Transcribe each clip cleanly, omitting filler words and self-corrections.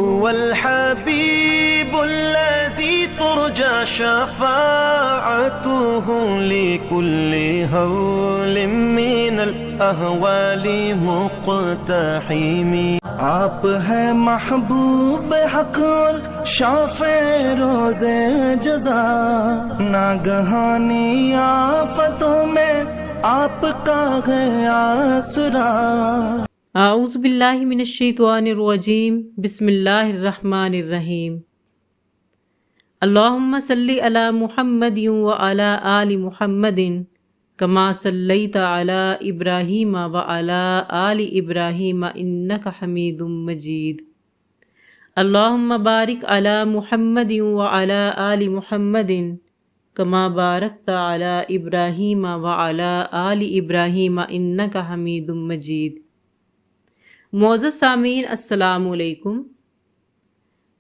هو الحبيب الذي ترجى شفاعته لكل هول من الأهوال مقتحم. آپ ہے محبوب حق اور شافع روز جزا، ناگہانی آفتوں میں آپ کا ہے آسرا. اعوذ باللہ من الشیطان الرجیم، بسم اللہ الرحمن الرحیم. اللہم صلی علی محمد وعلی آل محمد کما صلیت علی ابراہیم وعلی آل ابراہیم انک حمید مجید. اللہم بارک علی محمد وعلی آل محمد کما بارکت علی ابراہیم وعلی آل ابراہیم انک حمید مجید. معزز سامعین، السلام علیکم.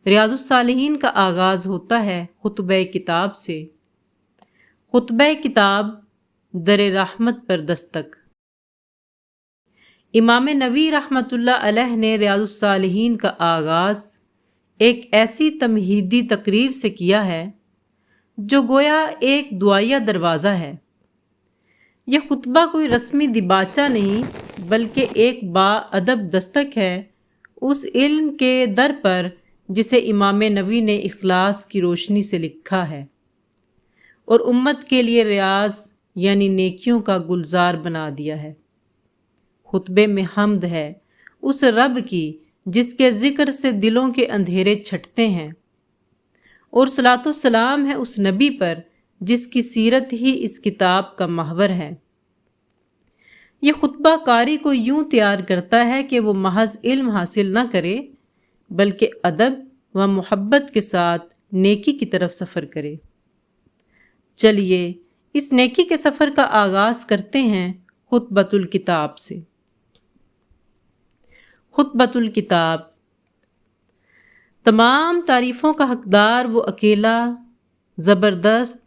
ریاض الصالحین کا آغاز ہوتا ہے خطبہ کتاب سے. خطبہ کتاب در رحمت پر دستک. امام نووی رحمۃ اللہ علیہ نے ریاض الصالحین کا آغاز ایک ایسی تمہیدی تقریر سے کیا ہے جو گویا ایک دعائیہ دروازہ ہے. یہ خطبہ کوئی رسمی دباچہ نہیں بلکہ ایک باادب دستک ہے اس علم کے در پر جسے امام نووی نے اخلاص کی روشنی سے لکھا ہے اور امت کے لیے ریاض یعنی نیکیوں کا گلزار بنا دیا ہے. خطبے میں حمد ہے اس رب کی جس کے ذکر سے دلوں کے اندھیرے چھٹتے ہیں، اور صلاۃ و سلام ہے اس نبی پر جس کی سیرت ہی اس کتاب کا محور ہے. یہ خطبہ قاری کو یوں تیار کرتا ہے کہ وہ محض علم حاصل نہ کرے بلکہ ادب و محبت کے ساتھ نیکی کی طرف سفر کرے. چلیے اس نیکی کے سفر کا آغاز کرتے ہیں خطبۃ الکتاب سے. خطبۃ الکتاب. تمام تعریفوں کا حقدار وہ اکیلا، زبردست،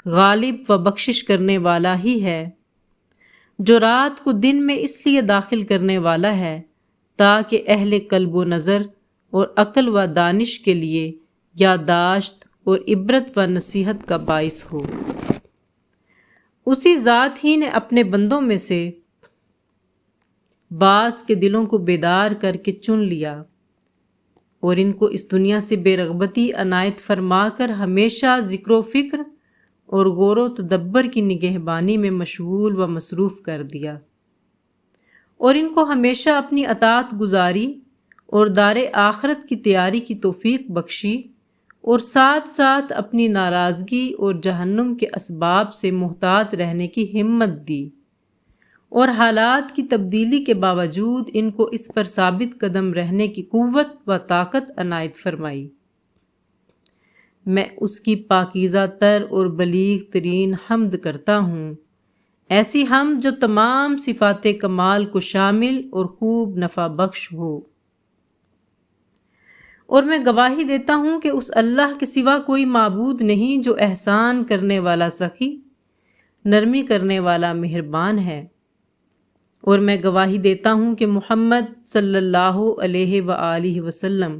غالب و بخشش کرنے والا ہی ہے جو رات کو دن میں اس لیے داخل کرنے والا ہے تاکہ اہل قلب و نظر اور عقل و دانش کے لیے یادداشت اور عبرت و نصیحت کا باعث ہو. اسی ذات ہی نے اپنے بندوں میں سے بعض کے دلوں کو بیدار کر کے چن لیا اور ان کو اس دنیا سے بے رغبتی عنایت فرما کر ہمیشہ ذکر و فکر اور غور و تدبر کی نگہبانی میں مشغول و مصروف کر دیا، اور ان کو ہمیشہ اپنی اطاعت گزاری اور دار آخرت کی تیاری کی توفیق بخشی، اور ساتھ ساتھ اپنی ناراضگی اور جہنم کے اسباب سے محتاط رہنے کی ہمت دی، اور حالات کی تبدیلی کے باوجود ان کو اس پر ثابت قدم رہنے کی قوت و طاقت عنایت فرمائی. میں اس کی پاکیزہ تر اور بلیغ ترین حمد کرتا ہوں، ایسی حمد جو تمام صفات کمال کو شامل اور خوب نفع بخش ہو. اور میں گواہی دیتا ہوں کہ اس اللہ کے سوا کوئی معبود نہیں جو احسان کرنے والا سخی، نرمی کرنے والا مہربان ہے. اور میں گواہی دیتا ہوں کہ محمد صلی اللہ علیہ وآلہ وسلم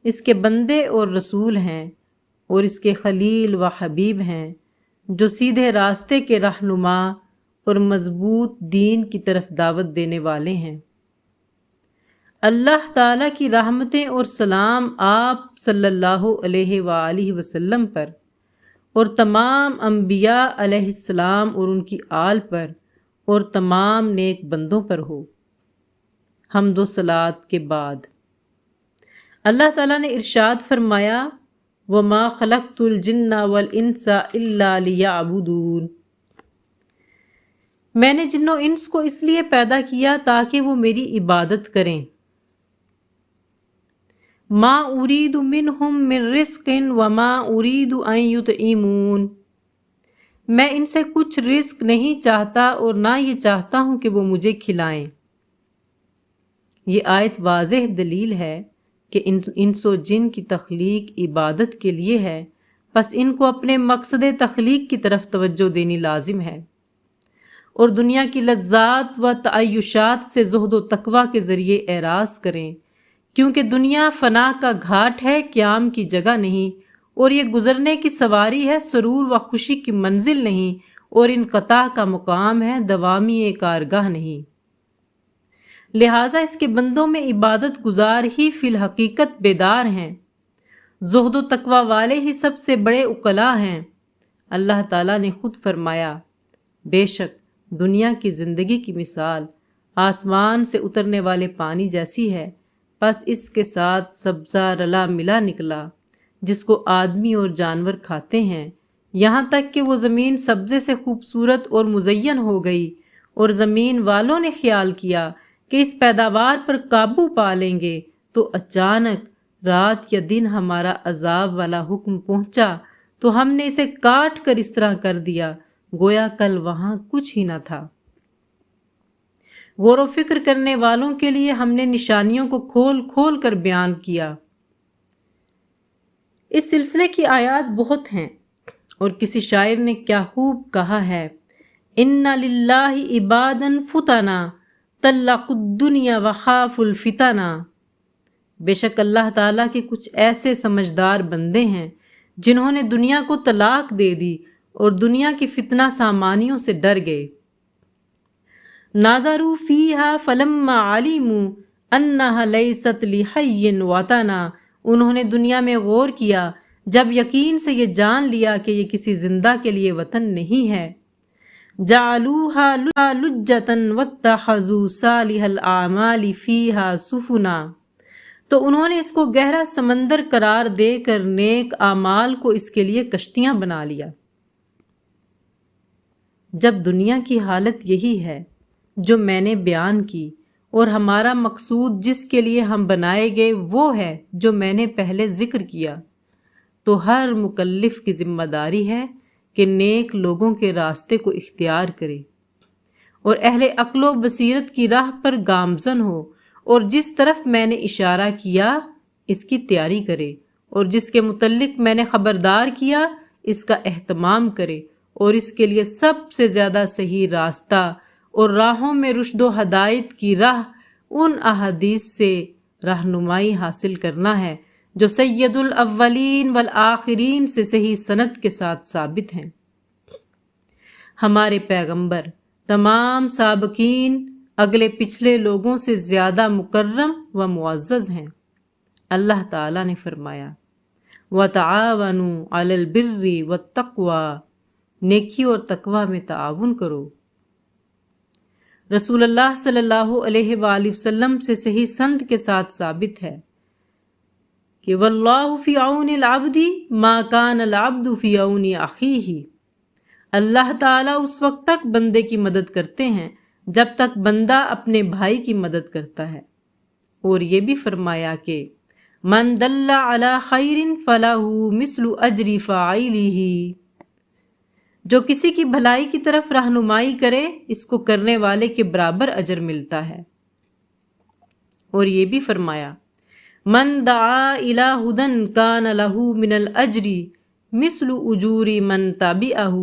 اس کے بندے اور رسول ہیں اور اس کے خلیل و حبیب ہیں جو سیدھے راستے کے رہنما اور مضبوط دین کی طرف دعوت دینے والے ہیں. اللہ تعالیٰ کی رحمتیں اور سلام آپ صلی اللہ علیہ وآلہ وسلم پر اور تمام انبیاء علیہ السلام اور ان کی آل پر اور تمام نیک بندوں پر ہو. حمد و صلات کے بعد اللہ تعالیٰ نے ارشاد فرمایا، وَمَا خَلَقْتُ الْجِنَّ وَالْإِنسَ إِلَّا لِيَعْبُدُونِ. میں نے جن و انس کو اس لیے پیدا کیا تاکہ وہ میری عبادت کریں. مَا أُرِيدُ مِنْهُمْ مِنْ رِزْقٍ وَمَا أُرِيدُ أَنْ يُطْعِمُونِ. میں ان سے کچھ رزق نہیں چاہتا اور نہ یہ چاہتا ہوں کہ وہ مجھے کھلائیں. یہ آیت واضح دلیل ہے کہ انس و جن کی تخلیق عبادت کے لیے ہے، پس ان کو اپنے مقصد تخلیق کی طرف توجہ دینی لازم ہے، اور دنیا کی لذات و تعیشات سے زہد و تقوی کے ذریعے اعراض کریں کیونکہ دنیا فنا کا گھاٹ ہے، قیام کی جگہ نہیں، اور یہ گزرنے کی سواری ہے، سرور و خوشی کی منزل نہیں، اور انقطاع کا مقام ہے، دوامی کارگاہ نہیں۔ لہٰذا اس کے بندوں میں عبادت گزار ہی فی الحقیقت بیدار ہیں، زہد و تقوی والے ہی سب سے بڑے عقلاء ہیں۔ اللہ تعالیٰ نے خود فرمایا، بے شک دنیا کی زندگی کی مثال آسمان سے اترنے والے پانی جیسی ہے، پس اس کے ساتھ سبزہ رلا ملا نکلا، جس کو آدمی اور جانور کھاتے ہیں، یہاں تک کہ وہ زمین سبزے سے خوبصورت اور مزین ہو گئی، اور زمین والوں نے خیال کیا کہ اس پیداوار پر قابو پا لیں گے، تو اچانک رات یا دن ہمارا عذاب والا حکم پہنچا تو ہم نے اسے کاٹ کر اس طرح کر دیا گویا کل وہاں کچھ ہی نہ تھا۔ غور و فکر کرنے والوں کے لیے ہم نے نشانیوں کو کھول کھول کر بیان کیا۔ اس سلسلے کی آیات بہت ہیں، اور کسی شاعر نے کیا خوب کہا ہے، اِنَّ لِلَّهِ عِبَادًا فُتَنَا طَلَّقُوا الدُّنْيَا وَخَافُوا الْفِتَنَا۔ بے شک اللہ تعالیٰ کے کچھ ایسے سمجھدار بندے ہیں جنہوں نے دنیا کو طلاق دے دی اور دنیا کی فتنہ سامانیوں سے ڈر گئے۔ نَظَرُوا فِيهَا فَلَمَّا عَلِمُوا أَنَّهَا لَيْسَتْ لِحَيٍّ وَطَنًا۔ انہوں نے دنیا میں غور کیا، جب یقین سے یہ جان لیا کہ یہ کسی زندہ کے لیے وطن نہیں ہے۔ جَعَلُوهَا لُجَّةً وَاتَّخَذُوا صَالِحَ الْأَعْمَالِ فِيهَا سُفُنًا۔ تو انہوں نے اس کو گہرا سمندر قرار دے کر نیک اعمال کو اس کے لیے کشتیاں بنا لیا۔ جب دنیا کی حالت یہی ہے جو میں نے بیان کی، اور ہمارا مقصود جس کے لیے ہم بنائے گئے وہ ہے جو میں نے پہلے ذکر کیا، تو ہر مکلف کی ذمہ داری ہے کہ نیک لوگوں کے راستے کو اختیار کرے، اور اہل عقل و بصیرت کی راہ پر گامزن ہو، اور جس طرف میں نے اشارہ کیا اس کی تیاری کرے، اور جس کے متعلق میں نے خبردار کیا اس کا اہتمام کرے، اور اس کے لیے سب سے زیادہ صحیح راستہ اور راہوں میں رشد و ہدایت کی راہ ان احادیث سے رہنمائی حاصل کرنا ہے جو سید الاولین والآخرین سے صحیح سند کے ساتھ ثابت ہیں۔ ہمارے پیغمبر تمام سابقین اگلے پچھلے لوگوں سے زیادہ مکرم و معزز ہیں۔ اللہ تعالیٰ نے فرمایا، وَتَعَاوَنُوا عَلَى الْبِرِّ وَالتَّقْوَى، نیکی اور تقوی میں تعاون کرو۔ رسول اللہ صلی اللہ علیہ وآلہ وسلم سے صحیح سند کے ساتھ ثابت ہے کہ وَاللَّهُ فِي عَوْنِ الْعَبْدِ مَا كَانَ الْعَبْدُ فِي عَوْنِ أَخِيهِ۔ اللہ تعالیٰ اس وقت تک بندے کی مدد کرتے ہیں جب تک بندہ اپنے بھائی کی مدد کرتا ہے۔ اور یہ بھی فرمایا کہ من دل علی خیر فلہ مثل اجر فاعلہ، جو کسی کی بھلائی کی طرف رہنمائی کرے اس کو کرنے والے کے برابر اجر ملتا ہے۔ اور یہ بھی فرمایا من دعا الی ھدی کان لہ من الاجر مثل اجور من تبعہ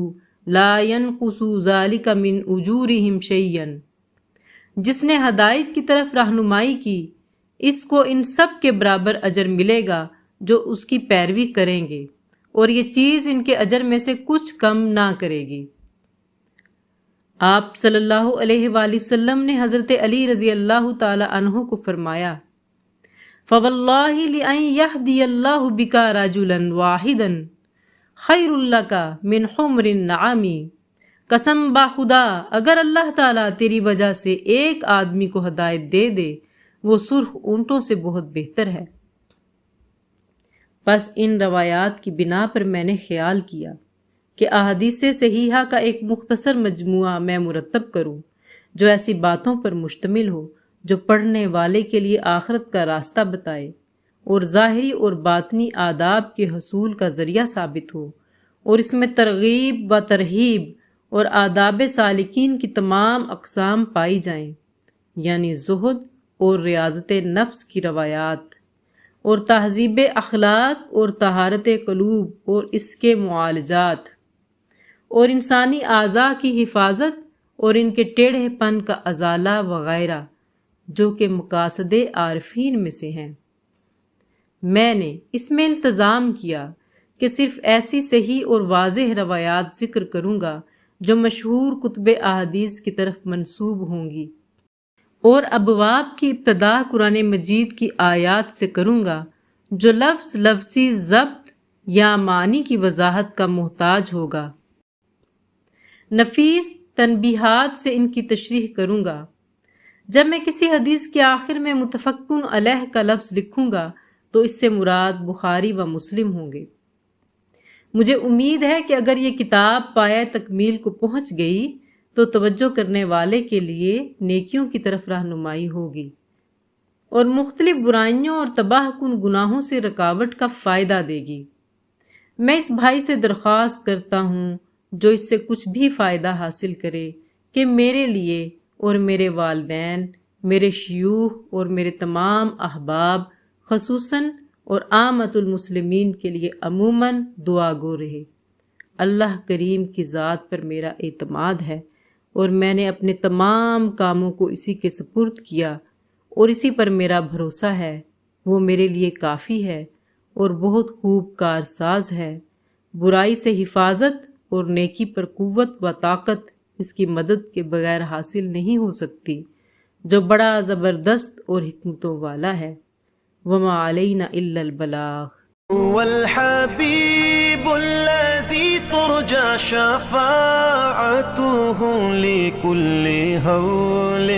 لا ينقص ذلك من اجورہم شیئا۔ جس نے ہدایت کی طرف رہنمائی کی اس کو ان سب کے برابر اجر ملے گا جو اس کی پیروی کریں گے، اور یہ چیز ان کے اجر میں سے کچھ کم نہ کرے گی۔ آپ صلی اللہ علیہ وآلہ وسلم نے حضرت علی رضی اللہ تعالی عنہ کو فرمایا، فَوَاللَّهِ لِأَن يَهْدِيَ اللَّهُ بِكَ رَجُلًا وَاحِدًا خَيْرٌ لَكَ مِنْ حُمْرِ النَّعَمِ۔ قسم باخدا اگر اللہ تعالیٰ تیری وجہ سے ایک آدمی کو ہدایت دے دے وہ سرخ اونٹوں سے بہت بہتر ہے۔ بس ان روایات کی بنا پر میں نے خیال کیا کہ احادیث صحیحہ کا ایک مختصر مجموعہ میں مرتب کروں جو ایسی باتوں پر مشتمل ہو جو پڑھنے والے کے لیے آخرت کا راستہ بتائے اور ظاہری اور باطنی آداب کے حصول کا ذریعہ ثابت ہو، اور اس میں ترغیب و ترہیب اور آداب سالکین کی تمام اقسام پائی جائیں، یعنی زہد اور ریاضت نفس کی روایات، اور تہذیب اخلاق اور طہارت قلوب اور اس کے معالجات، اور انسانی اعضاء کی حفاظت اور ان کے ٹیڑھے پن کا ازالہ وغیرہ، جو کہ مقاصد عارفین میں سے ہیں۔ میں نے اس میں التزام کیا کہ صرف ایسی صحیح اور واضح روایات ذکر کروں گا جو مشہور کتب احادیث کی طرف منسوب ہوں گی، اور ابواب کی ابتدا قرآن مجید کی آیات سے کروں گا جو لفظی ضبط یا معنی کی وضاحت کا محتاج ہوگا۔ نفیس تنبیہات سے ان کی تشریح کروں گا۔ جب میں کسی حدیث کے آخر میں متفقن علیہ کا لفظ لکھوں گا تو اس سے مراد بخاری و مسلم ہوں گے۔ مجھے امید ہے کہ اگر یہ کتاب پایہ تکمیل کو پہنچ گئی تو توجہ کرنے والے کے لیے نیکیوں کی طرف رہنمائی ہوگی اور مختلف برائیوں اور تباہ کن گناہوں سے رکاوٹ کا فائدہ دے گی۔ میں اس بھائی سے درخواست کرتا ہوں جو اس سے کچھ بھی فائدہ حاصل کرے کہ میرے لیے اور میرے والدین، میرے شیوخ اور میرے تمام احباب خصوصاً اور عامت المسلمین کے لیے عموماً دعا گو رہے۔ اللہ کریم کی ذات پر میرا اعتماد ہے اور میں نے اپنے تمام کاموں کو اسی کے سپرد کیا اور اسی پر میرا بھروسہ ہے۔ وہ میرے لیے کافی ہے اور بہت خوب کارساز ہے۔ برائی سے حفاظت اور نیکی پر قوت و طاقت اس کی مدد کے بغیر حاصل نہیں ہو سکتی، جو بڑا زبردست اور حکمتوں والا ہے۔ وما علینا الا البلاغ۔ والحبیب الذی ترجى شفاعته لكل هول